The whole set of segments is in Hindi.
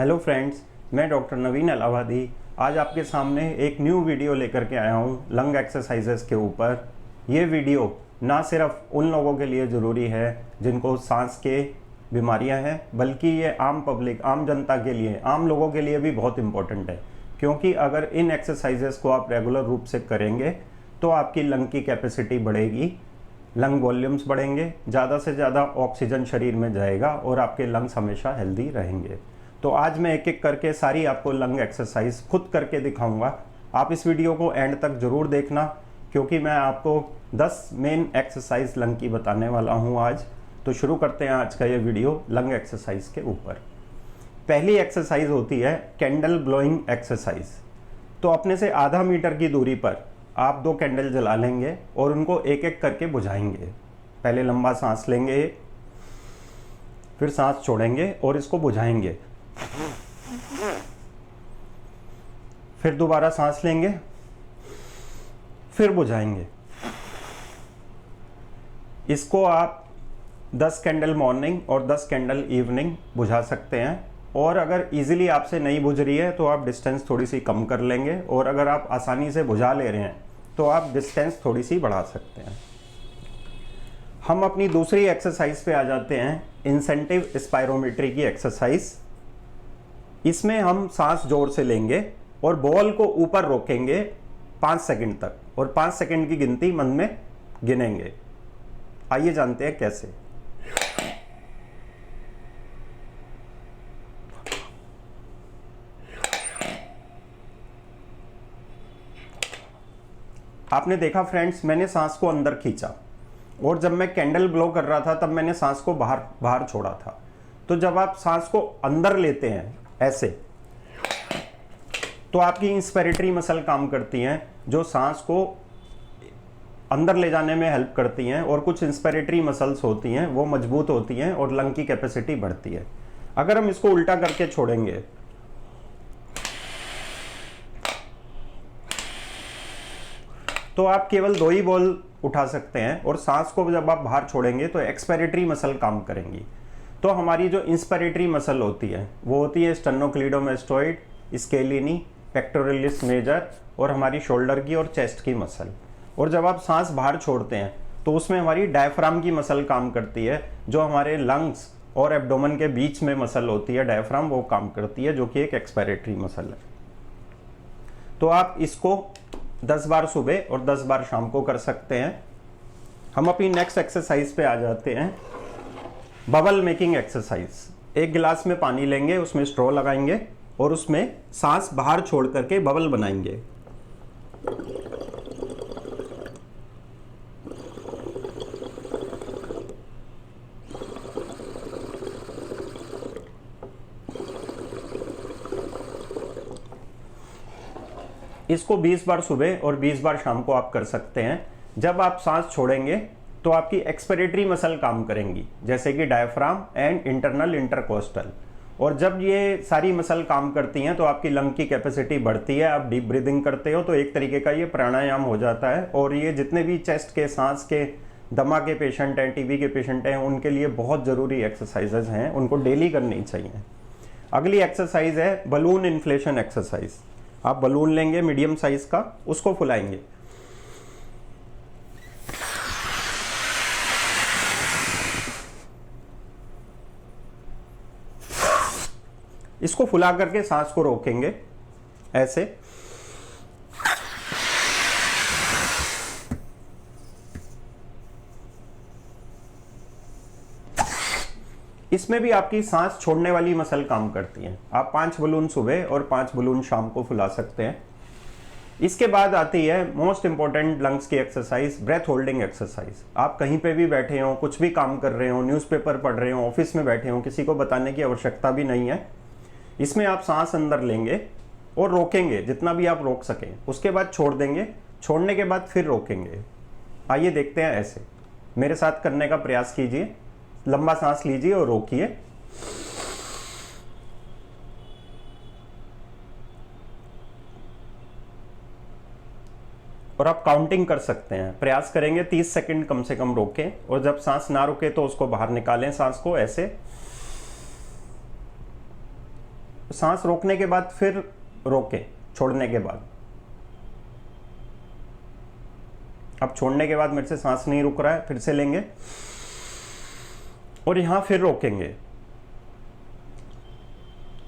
हेलो फ्रेंड्स, मैं डॉक्टर नवीन अलाहाबादी आज आपके सामने एक न्यू वीडियो लेकर के आया हूँ लंग एक्सरसाइजेस के ऊपर। ये वीडियो ना सिर्फ उन लोगों के लिए ज़रूरी है जिनको सांस के बीमारियां हैं, बल्कि ये आम पब्लिक, आम जनता के लिए, आम लोगों के लिए भी बहुत इम्पोर्टेंट है। क्योंकि अगर इन एक्सरसाइजेस को आप रेगुलर रूप से करेंगे तो आपकी लंग की कैपेसिटी बढ़ेगी, लंग वॉल्यूम्स बढ़ेंगे, ज़्यादा से ज़्यादा ऑक्सीजन शरीर में जाएगा और आपके लंग्स हमेशा हेल्दी रहेंगे। तो आज मैं एक एक करके सारी आपको लंग एक्सरसाइज खुद करके दिखाऊंगा। आप इस वीडियो को एंड तक ज़रूर देखना, क्योंकि मैं आपको 10 मेन एक्सरसाइज लंग की बताने वाला हूं आज। तो शुरू करते हैं आज का ये वीडियो लंग एक्सरसाइज के ऊपर। पहली एक्सरसाइज होती है कैंडल ब्लोइंग एक्सरसाइज। तो अपने से आधा मीटर की दूरी पर आप 2 कैंडल जला लेंगे और उनको एक एक करके बुझाएंगे। पहले लंबा सांस लेंगे, फिर सांस छोड़ेंगे और इसको बुझाएंगे। फिर दोबारा सांस लेंगे, फिर बुझाएंगे। इसको आप 10 कैंडल मॉर्निंग और 10 कैंडल इवनिंग बुझा सकते हैं। और अगर इजीली आपसे नहीं बुझ रही है तो आप डिस्टेंस थोड़ी सी कम कर लेंगे, और अगर आप आसानी से बुझा ले रहे हैं तो आप डिस्टेंस थोड़ी सी बढ़ा सकते हैं। हम अपनी दूसरी एक्सरसाइज पे आ जाते हैं, इंसेंटिव स्पायरोमेट्री की एक्सरसाइज। इसमें हम सांस जोर से लेंगे और बॉल को ऊपर रोकेंगे 5 सेकंड तक, और 5 सेकंड की गिनती मन में गिनेंगे। आइए जानते हैं कैसे। आपने देखा फ्रेंड्स, मैंने सांस को अंदर खींचा और जब मैं कैंडल ब्लो कर रहा था तब मैंने सांस को बाहर छोड़ा था। तो जब आप सांस को अंदर लेते हैं ऐसे, तो आपकी इंस्पिरेटरी मसल काम करती हैं जो सांस को अंदर ले जाने में हेल्प करती हैं, और कुछ इंस्पिरेटरी मसल्स होती हैं वो मजबूत होती हैं और लंग की कैपेसिटी बढ़ती है। अगर हम इसको उल्टा करके छोड़ेंगे तो आप केवल 2 ही बॉल उठा सकते हैं, और सांस को जब आप बाहर छोड़ेंगे तो एक्सपिरेटरी मसल काम करेंगी। तो हमारी जो इंस्पिरेटरी मसल होती है वो होती है स्टेनोक्लीडोमास्टोइड, स्केलिनी, पेक्टोरलिस मेजर, और हमारी शोल्डर की और चेस्ट की मसल। और जब आप सांस बाहर छोड़ते हैं तो उसमें हमारी डायफ्राम की मसल काम करती है, जो हमारे लंग्स और एब्डोमेन के बीच में मसल होती है, डायफ्राम, वो काम करती है, जो कि एक एक्सपिरेटरी मसल है। तो आप इसको 10 बार सुबह और 10 बार शाम को कर सकते हैं। हम अपनी नेक्स्ट एक्सरसाइज पे आ जाते हैं, बबल मेकिंग एक्सरसाइज। एक गिलास में पानी लेंगे, उसमें स्ट्रॉ लगाएंगे और उसमें सांस बाहर छोड़ करके बबल बनाएंगे। इसको 20 बार सुबह और 20 बार शाम को आप कर सकते हैं। जब आप सांस छोड़ेंगे तो आपकी एक्सपिरेटरी मसल काम करेंगी, जैसे कि डायफ्राम एंड इंटरनल इंटरकोस्टल। और जब ये सारी मसल काम करती हैं तो आपकी लंग की कैपेसिटी बढ़ती है। आप डीप ब्रीदिंग करते हो तो एक तरीके का ये प्राणायाम हो जाता है। और ये जितने भी चेस्ट के, सांस के, दमा के पेशेंट हैं, टीबी के पेशेंट हैं, उनके लिए बहुत ज़रूरी एक्सरसाइजेज हैं, उनको डेली करनी चाहिए। अगली एक्सरसाइज है बलून इन्फ्लेशन एक्सरसाइज। आप बलून लेंगे मीडियम साइज का, उसको फुलाएंगे। इसको फुला करके सांस को रोकेंगे ऐसे। इसमें भी आपकी सांस छोड़ने वाली मसल काम करती हैं। आप 5 बलून सुबह और 5 बलून शाम को फुला सकते हैं। इसके बाद आती है मोस्ट इंपॉर्टेंट लंग्स की एक्सरसाइज, ब्रेथ होल्डिंग एक्सरसाइज। आप कहीं पे भी बैठे हो, कुछ भी काम कर रहे हो, न्यूज़पेपर पढ़ रहे हो, ऑफिस में बैठे हो, किसी को बताने की आवश्यकता भी नहीं है। इसमें आप सांस अंदर लेंगे और रोकेंगे जितना भी आप रोक सकें, उसके बाद छोड़ देंगे, छोड़ने के बाद फिर रोकेंगे। आइए देखते हैं ऐसे। मेरे साथ करने का प्रयास कीजिए। लंबा सांस लीजिए और रोकिए। और आप काउंटिंग कर सकते हैं, प्रयास करेंगे 30 सेकंड कम से कम रोकें, और जब सांस ना रुके तो उसको बाहर निकालें सांस को ऐसे। सांस रोकने के बाद फिर रोकें, छोड़ने के बाद। अब छोड़ने के बाद मेरे से सांस नहीं रुक रहा है, फिर से लेंगे और यहां फिर रोकेंगे।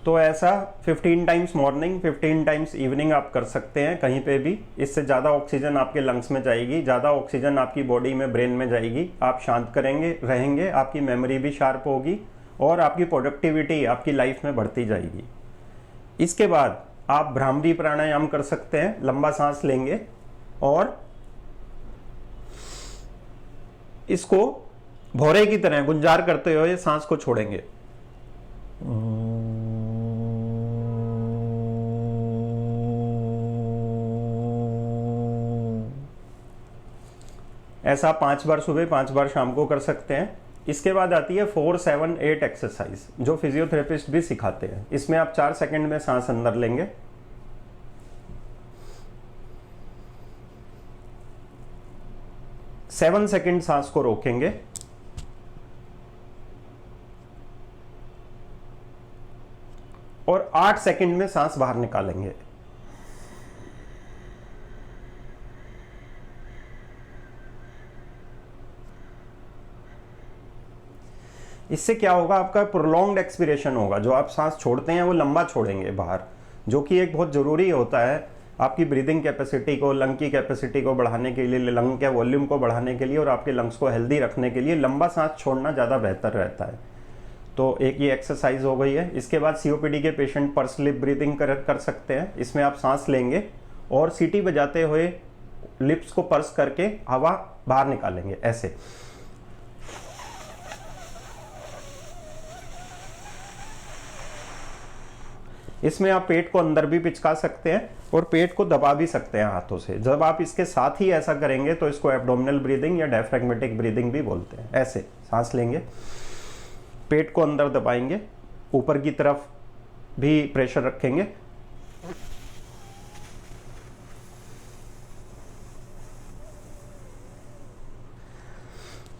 तो ऐसा 15 टाइम्स मॉर्निंग, 15 टाइम्स इवनिंग आप कर सकते हैं कहीं पे भी। इससे ज़्यादा ऑक्सीजन आपके लंग्स में जाएगी, ज़्यादा ऑक्सीजन आपकी बॉडी में, ब्रेन में जाएगी। आप शांत करेंगे रहेंगे, आपकी मेमोरी भी शार्प होगी और आपकी प्रोडक्टिविटी आपकी लाइफ में बढ़ती जाएगी। इसके बाद आप भ्रामरी प्राणायाम कर सकते हैं। लंबा सांस लेंगे और इसको भौरे की तरह गुंजार करते हुए सांस को छोड़ेंगे। ऐसा 5 बार सुबह 5 बार शाम को कर सकते हैं। इसके बाद आती है 4-7-8 एक्सरसाइज, जो फिजियोथेरेपिस्ट भी सिखाते हैं। इसमें आप 4 सेकंड में सांस अंदर लेंगे, 7 सेकंड सांस को रोकेंगे और 8 सेकंड में सांस बाहर निकालेंगे। इससे क्या होगा, आपका प्रोलॉन्ग्ड एक्सपीरेशन होगा। जो आप सांस छोड़ते हैं वो लंबा छोड़ेंगे बाहर, जो कि एक बहुत ज़रूरी होता है आपकी ब्रीदिंग कैपेसिटी को, लंग की कैपेसिटी को बढ़ाने के लिए, लंग के वॉल्यूम को बढ़ाने के लिए और आपके लंग्स को हेल्दी रखने के लिए लंबा सांस छोड़ना ज़्यादा बेहतर रहता है। तो एक ये एक्सरसाइज हो गई है। इसके बाद COPD के पेशेंट पर्स लिप ब्रीदिंग कर सकते हैं। इसमें आप सांस लेंगे और सीटी बजाते हुए लिप्स को पर्स करके हवा बाहर निकालेंगे ऐसे। इसमें आप पेट को अंदर भी पिचका सकते हैं और पेट को दबा भी सकते हैं हाथों से। जब आप इसके साथ ही ऐसा करेंगे तो इसको एब्डोमिनल ब्रीदिंग या डायफ्रैग्मेटिक ब्रीदिंग भी बोलते हैं। ऐसे सांस लेंगे, पेट को अंदर दबाएंगे, ऊपर की तरफ भी प्रेशर रखेंगे।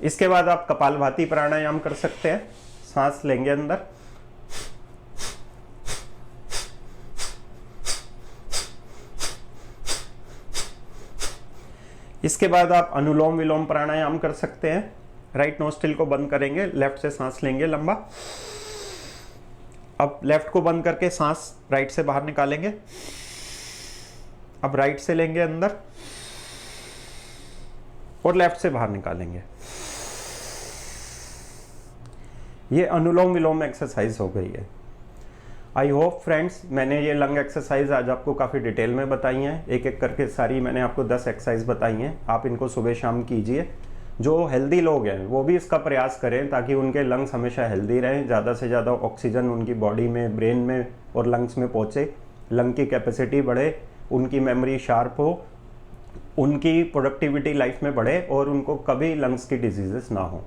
इसके बाद आप कपालभाति प्राणायाम कर सकते हैं। सांस लेंगे अंदर, इसके बाद आप अनुलोम विलोम प्राणायाम कर सकते हैं। राइट नोस्ट्रिल को बंद करेंगे, लेफ्ट से सांस लेंगे लंबा। अब लेफ्ट को बंद करके सांस राइट से बाहर निकालेंगे। अब राइट से लेंगे अंदर और लेफ्ट से बाहर निकालेंगे। ये अनुलोम विलोम एक्सरसाइज हो गई है। आई होप फ्रेंड्स, मैंने ये लंग एक्सरसाइज आज आपको काफ़ी डिटेल में बताई हैं। एक एक करके सारी मैंने आपको 10 एक्सरसाइज बताई हैं। आप इनको सुबह शाम कीजिए। जो हेल्दी लोग हैं वो भी इसका प्रयास करें ताकि उनके लंग्स हमेशा हेल्दी रहें, ज़्यादा से ज़्यादा ऑक्सीजन उनकी बॉडी में, ब्रेन में और लंग्स में पहुँचे, लंग की कैपेसिटी बढ़े, उनकी मेमोरी शार्प हो, उनकी प्रोडक्टिविटी लाइफ में बढ़े और उनको कभी लंग्स की डिजीजेस ना हो।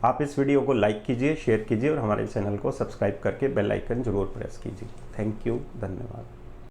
आप इस वीडियो को लाइक कीजिए, शेयर कीजिए और हमारे चैनल को सब्सक्राइब करके बेल आइकन जरूर प्रेस कीजिए। थैंक यू, धन्यवाद।